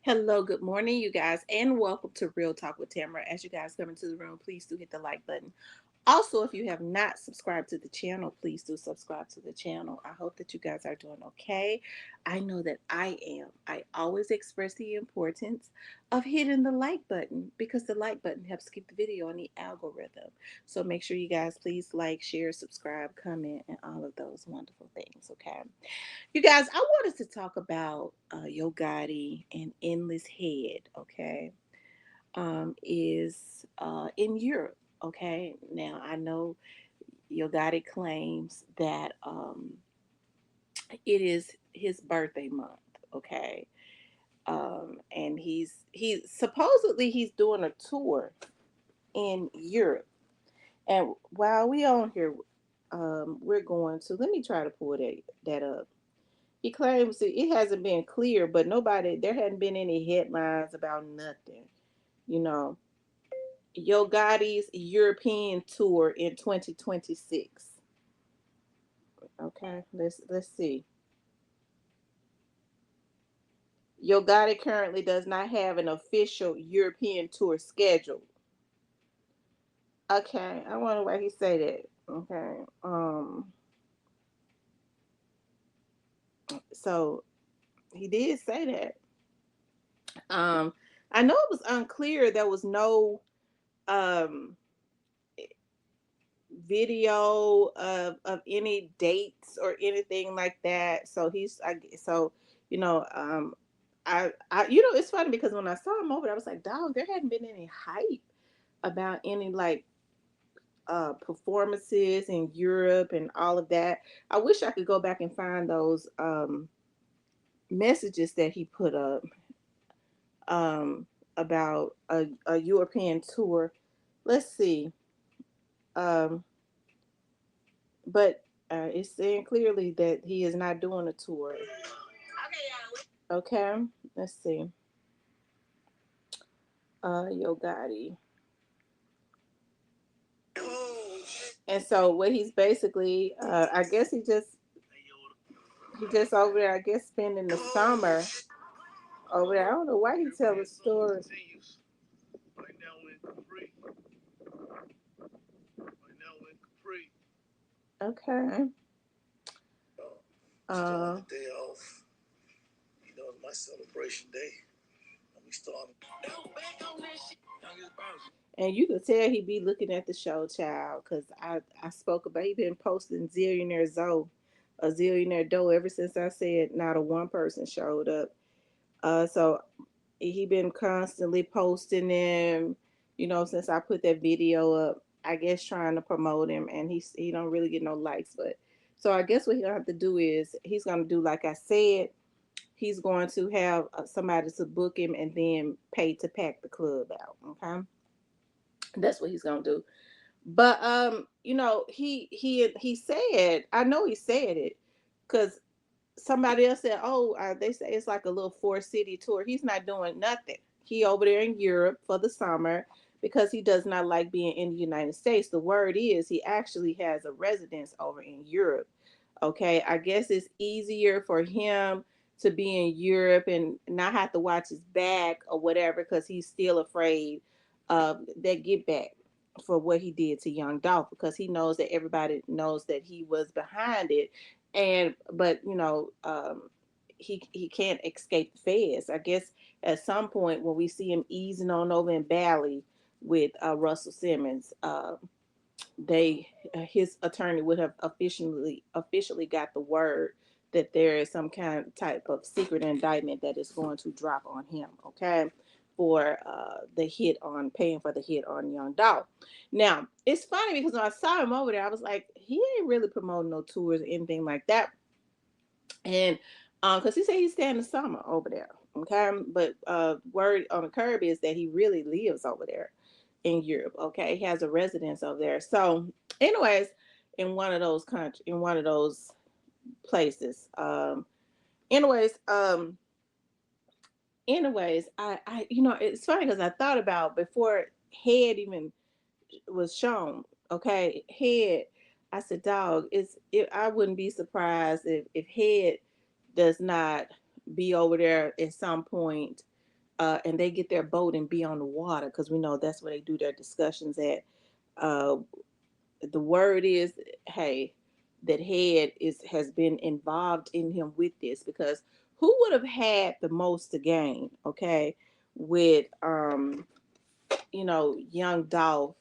Hello, good morning, you guys, and welcome to Real Talk with Tamara. As you guys come into the room, please do hit the like button. Also, if you have not subscribed to the channel, please do subscribe to the channel. I hope that you guys are doing okay. I know that I am. I always express the importance of hitting the like button because the like button helps keep the video on the algorithm. So make sure you guys please like, share, subscribe, comment, and all of those wonderful things, okay? You guys, I wanted to talk about Yoatti and Endless Head, okay? Is in Europe, okay? Now, I know Yoatti claims that it is his birthday month, okay? And he's supposedly he's doing a tour in Europe. And while we on here, we're going to let me try to pull that up. He claims that it hasn't been clear, but there hadn't been any headlines about nothing. You know, Yo Gotti's European tour in 2026. Okay, let's see. Yo Gotti currently does not have an official European tour scheduled. Okay, I wonder why he say that. Okay, so he did say that. Um, I know it was unclear. There was no um video of any dates or anything like that. So you know it's funny because when I saw him over there, I was like, dog, there hadn't been any hype about any like performances in Europe and all of that. I wish I could go back and find those messages that he put up um about a European tour. Let's see. Um but it's saying clearly that he is not doing a tour. Okay, let's see. Yo Gotti. And so what he's basically, I guess he just over there, I guess spending the summer over there. I don't know why he tell the story. Okay. Day off. My celebration day. We start. And you could tell he be looking at the show, child, because I spoke about he been posting Zillionaire Zoe, a Zillionaire Doe ever since I said not a one person showed up. So he been constantly posting them, since I put that video up. I guess trying to promote him, and he don't really get no likes, but so I guess what he'll have to do is he's gonna do like I said. He's going to have somebody to book him and then pay to pack the club out. Okay, that's what he's gonna do. But he said, I know he said it because somebody else said, oh, they say it's like a little four-city tour. He's not doing nothing. He over there in Europe for the summer because he does not like being in the United States. The word is he actually has a residence over in Europe. Okay, I guess it's easier for him to be in Europe and not have to watch his back or whatever because he's still afraid of that get back for what he did to young Dolph because he knows that everybody knows that he was behind it, and but he can't escape the feds. I guess at some point when we see him easing on over in Bali with Russell Simmons, they his attorney would have officially got the word that there is some kind of type of secret indictment that is going to drop on him. Okay, for the hit on paying for the hit on Young Dolph. Now it's funny because when I saw him over there, I was like, he ain't really promoting no tours or anything like that, and because he said he's staying the summer over there. Okay, but word on the curb is that he really lives over there in Europe. Okay, he has a residence over there. So, anyways, in one of those places. Anyways, it's funny because I thought about before Head even was shown. Okay, Head. I said, dog, I wouldn't be surprised if Head does not be over there at some point and they get their boat and be on the water, because we know that's where they do their discussions at. Uh, the word is, hey, that head is has been involved in him with this, because who would have had the most to gain, okay, with young Dolph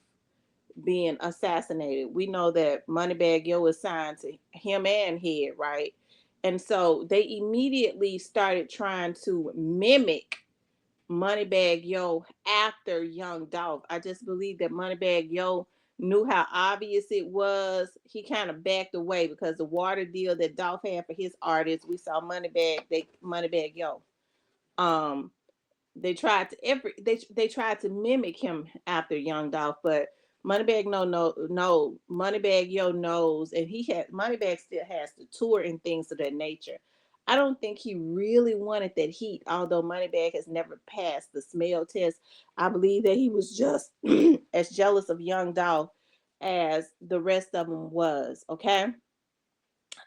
being assassinated. We know that Moneybag Yo is signed to him and Head, right? And so they immediately started trying to mimic Moneybag Yo after Young Dolph. I just believe that Moneybag Yo knew how obvious it was. He kind of backed away, because the water deal that Dolph had for his artists, we saw Moneybag Yo. Um, they tried to mimic him after Young Dolph, but Moneybag Yo knows, and Moneybag still has the tour and things of that nature. I don't think he really wanted that heat, although Moneybag has never passed the smell test. I believe that he was just as jealous of Young Dolph as the rest of them was. Okay.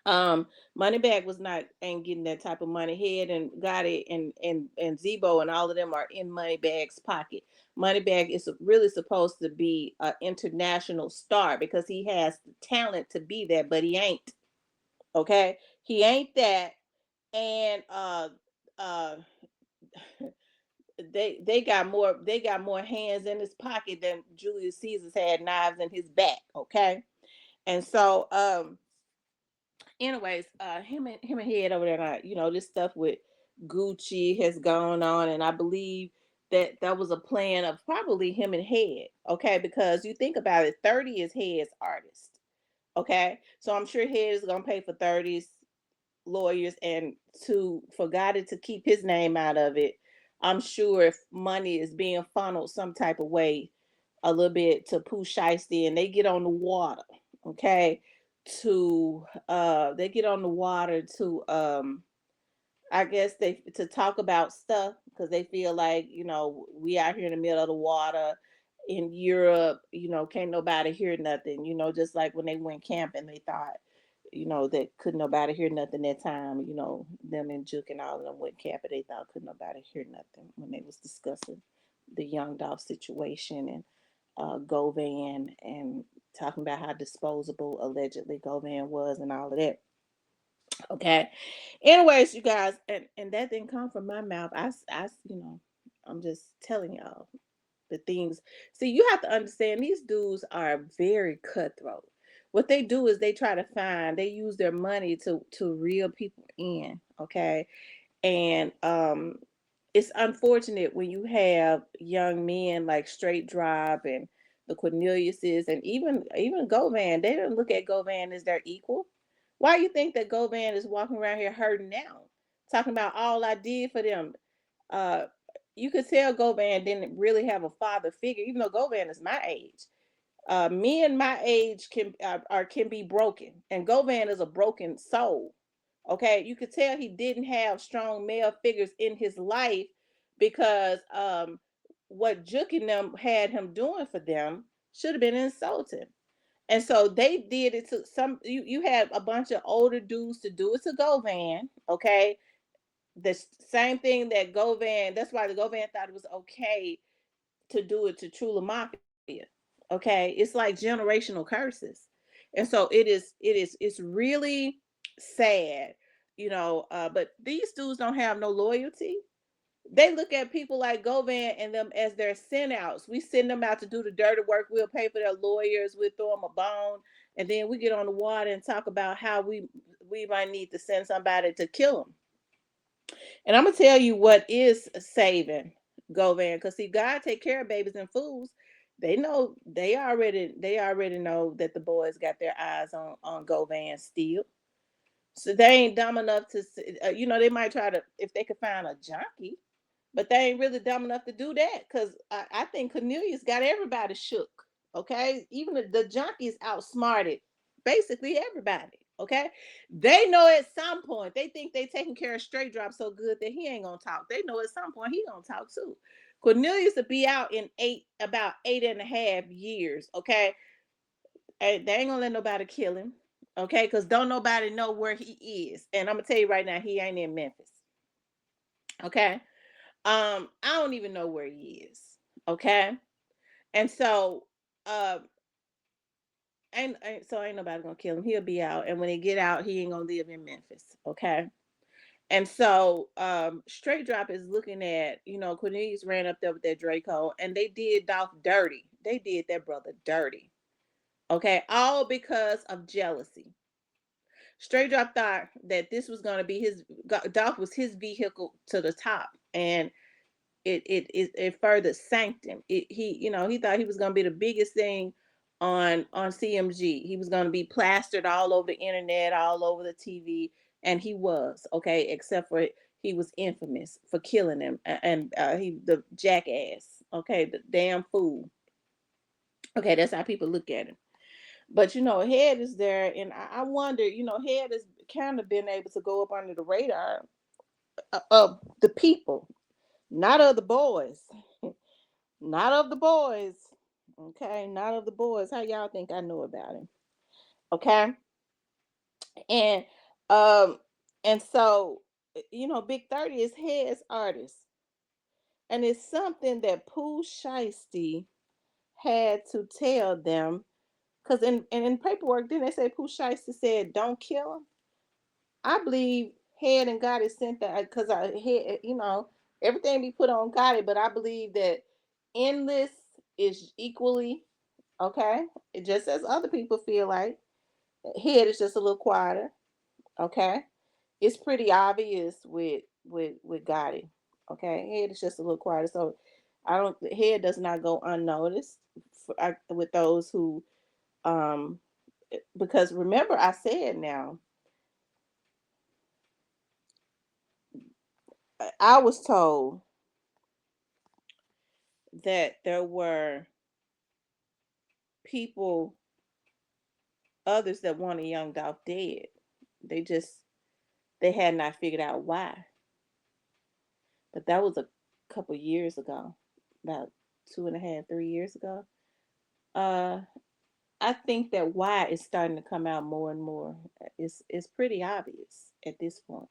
um, Moneybag was not ain't getting that type of money. Head and Gotti and Zebo and all of them are in Moneybag's pocket. Moneybag is really supposed to be an international star, because he has the talent to be that, but he ain't. Okay, he ain't that. And uh they got more hands in his pocket than Julius Caesar's had knives in his back. Okay, and so anyways, him and Head over there, this stuff with Gucci has gone on, and I believe that was a plan of probably him and Head, okay? Because you think about it, 30 is Head's artist, okay? So I'm sure Head is gonna pay for 30's lawyers, and to for Gotti to keep his name out of it. I'm sure if money is being funneled some type of way, a little bit to Pooh Shiesty, and they get on the water, okay? They get on the water to I guess they to talk about stuff, because they feel like, we out here in the middle of the water in Europe, can't nobody hear nothing, just like when they went camping, they thought, that couldn't nobody hear nothing that time, them and Juke and all of them went camping, they thought could nobody hear nothing when they was discussing the Young Dolph situation, and Govan, and talking about how disposable allegedly Govan was and all of that. Okay. Anyways, you guys, and that didn't come from my mouth. I'm just telling y'all the things. See, you have to understand, these dudes are very cutthroat. What they do is they use their money to reel people in. Okay. And it's unfortunate when you have young men like Straight Drop and the Corneliuses, and even Govan. They don't look at Govan as their equal. Why you think that Govan is walking around here hurting now, talking about all I did for them? Uh, you could tell Govan didn't really have a father figure, even though Govan is my age. Men my age can be broken, and Govan is a broken soul. Okay, you could tell he didn't have strong male figures in his life, because what Juke and them had him doing for them should have been insulting. And so they did it to some. You had a bunch of older dudes to do it to Govan. Okay, the same thing that Govan. That's why the Govan thought it was okay to do it to Trula Mafia. Okay, it's like generational curses, and so it's really sad, But these dudes don't have no loyalty. They look at people like Govan and them as their send outs. We send them out to do the dirty work. We'll pay for their lawyers. We'll throw them a bone, and then we get on the water and talk about how we might need to send somebody to kill them. And I'm gonna tell you what is saving Govan, because see, God take care of babies and fools. They already know that the boys got their eyes on Govan still. So they ain't dumb enough to, they might try to, if they could find a junkie, but they ain't really dumb enough to do that, because I think Cornelius got everybody shook. Okay, even the junkies outsmarted basically everybody. Okay, they know at some point they think they taking care of Straight Drop so good that he ain't gonna talk. They know at some point he gonna talk too. Cornelius will be out in about 8.5 years. Okay, and they ain't gonna let nobody kill him. Okay, because don't nobody know where he is. And I'm gonna tell you right now, he ain't in Memphis. Okay, I don't even know where he is. Okay. And so uh ain't nobody gonna kill him. He'll be out. And when he get out, he ain't gonna live in Memphis. Okay. And so Straight Drop is looking at, Cornelius ran up there with that Draco and they did Dolph dirty. They did that brother dirty. Okay. All because of jealousy. Straight Drop thought that this was gonna be Dolph was his vehicle to the top. And it further sank him. He thought he was gonna be the biggest thing on CMG. He was gonna be plastered all over the internet, all over the TV, and he was okay. Except for he was infamous for killing him, and he the jackass. Okay, the damn fool. Okay, that's how people look at him. But Head is there, and I wonder. Head has kind of been able to go up under the radar of the people, not of the boys. Not of the boys. Okay, not of the boys. How y'all think I know about him? Okay. And um and so big 30 is Head's artist. And it's something that Pooh Shiesty had to tell them. Because in paperwork, didn't they say Pooh Shiesty said don't kill him? I believe Head and Gotti sent that because I head, everything be put on Gotti, but I believe that Endless is equally okay. It just as other people feel like Head is just a little quieter. Okay, it's pretty obvious with Gotti. Okay, Head is just a little quieter. So I don't. Head does not go unnoticed with those who um because remember I said now I was told that there were people, others that wanted Young Dolph dead. They just they had not figured out why. But that was a couple years ago, about 2.5, 3 years ago. Uh, I think that why is starting to come out more and more. It's pretty obvious at this point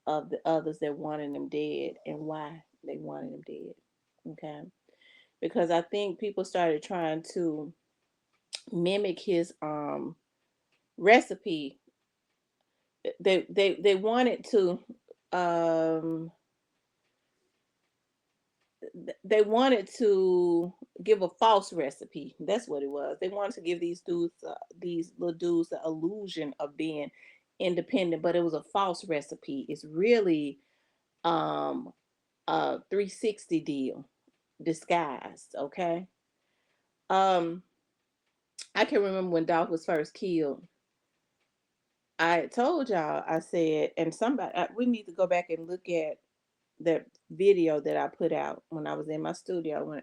of the others that wanted him dead and why they wanted him dead. Okay, because I think people started trying to mimic his recipe. They wanted to um give a false recipe. That's what it was. They wanted to give these little dudes, the illusion of being independent, but it was a false recipe. It's really um a 360 deal disguised. Okay. Um, I can remember when Dolph was first killed. I told y'all, I said, and we need to go back and look at that video that I put out when I was in my studio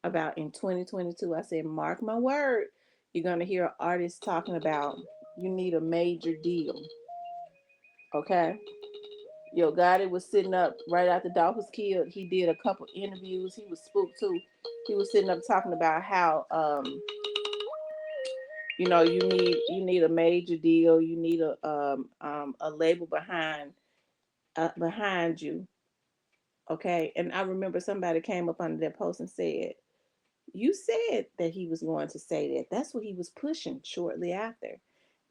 about in 2022. I said, mark my word, you're gonna hear artists talking about you need a major deal. Okay. Yo Gotti was sitting up right after Dolph was killed. He did a couple interviews. He was spooked too. He was sitting up talking about how you need a major deal. You need a label behind you. Okay. And I remember somebody came up under that post and said, you said that he was going to say that. That's what he was pushing shortly after.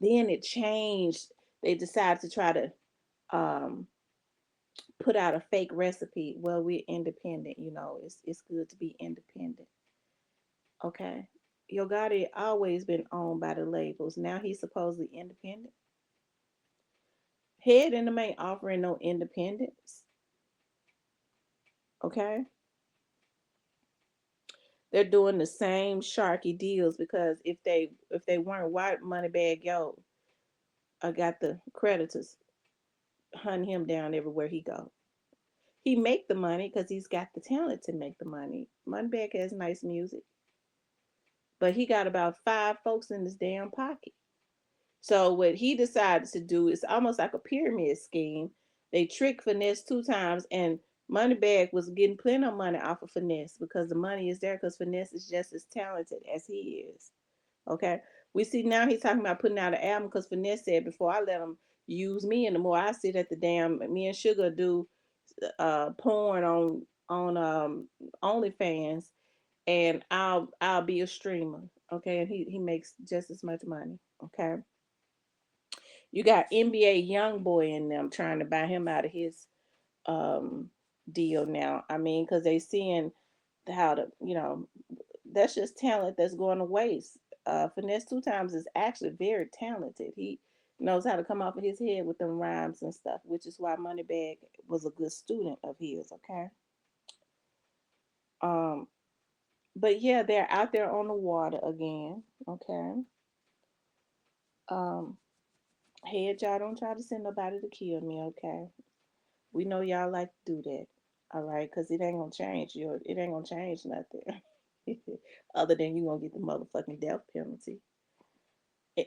Then it changed. They decided to try to um, put out a fake recipe. Well, we're independent. It's good to be independent. Okay. Yo Gotti always been owned by the labels. Now he's supposedly independent. Head in the main offering no independence. Okay. They're doing the same sharky deals because if they weren't, why Moneybag Yo got the creditors hunt him down everywhere he go. He make the money because he's got the talent to make the money. Moneybag has nice music, but he got about five folks in his damn pocket. So what he decided to do is almost like a pyramid scheme. They tricked Finesse 2 times, and Moneybag was getting plenty of money off of Finesse because the money is there because Finesse is just as talented as he is. Okay. We see now he's talking about putting out an album because Finesse said before I let him use me and the more I sit at the damn me and Sugar do porn on OnlyFans, and I'll be a streamer. Okay, and he makes just as much money. Okay, you got NBA young boy in them trying to buy him out of his um deal now. I mean, because they seeing how to, that's just talent that's going to waste. Finesse two times is actually very talented. He knows how to come off of his head with them rhymes and stuff, which is why Moneybag was a good student of his. Okay, um, but yeah, they're out there on the water again. Okay, um, head y'all don't try to send nobody to kill me. Okay, we know y'all like to do that. All right, because it ain't gonna change your, it ain't gonna change nothing. Other than you gonna get the motherfucking death penalty.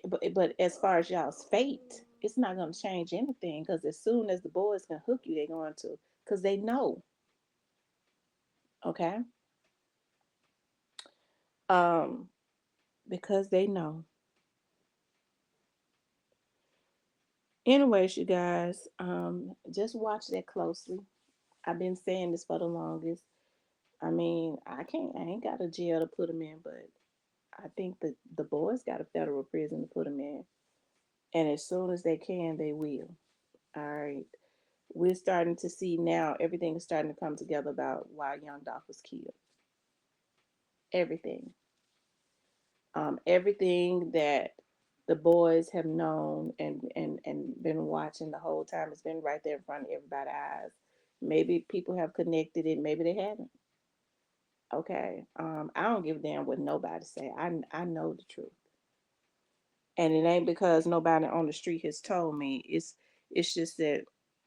But as far as y'all's fate, it's not gonna change anything because as soon as the boys can hook you, they're going to, because they know. Okay, um, because they know. Anyways, you guys, just watch that closely. I've been saying this for the longest. I mean, I ain't got a jail to put them in, but I think that the boys got a federal prison to put them in, and as soon as they can, they will. All right. We're starting to see now everything is starting to come together about why Young Dolph was killed. Everything. Everything that the boys have known and been watching the whole time has been right there in front of everybody's eyes. Maybe people have connected it, maybe they haven't. Okay. I don't give a damn what nobody say. I know the truth. And it ain't because nobody on the street has told me. It's just that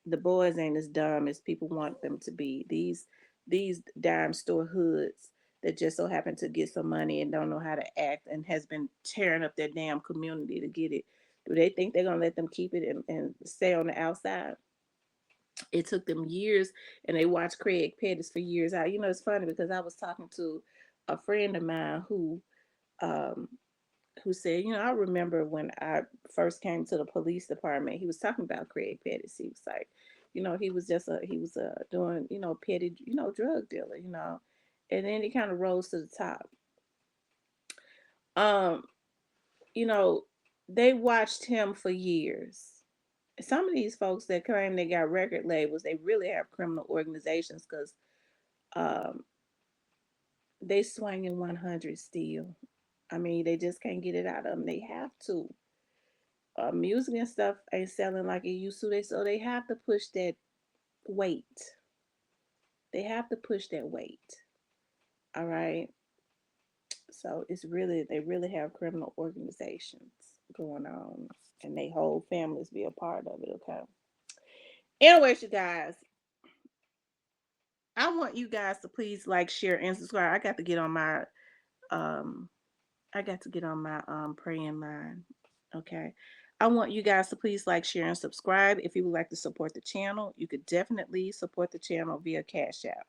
the boys ain't as dumb as people want them to be. These dime store hoods that just so happen to get some money and don't know how to act and has been tearing up their damn community to get it. Do they think they're gonna let them keep it and stay on the outside? It took them years, and they watched Craig Pettis for years out. It's funny because I was talking to a friend of mine um, who said, I remember when I first came to the police department, he was talking about Craig Pettis. He was like, he was doing, petty, drug dealer, and then he kind of rose to the top. Um, you know, they watched him for years. Some of these folks that claim they got record labels, they really have criminal organizations because um, they swinging 100 still. I mean, they just can't get it out of them. They have to. Music and stuff ain't selling like it used to. So they have to push that weight. They have to push that weight. All right. So they really have criminal organizations going on, and they whole families be a part of it. Okay. Anyways, you guys, I want you guys to please like, share, and subscribe. Um, I got to get on my praying line. Okay. I want you guys to please like, share, and subscribe. If you would like to support the channel, you could definitely support the channel via Cash App.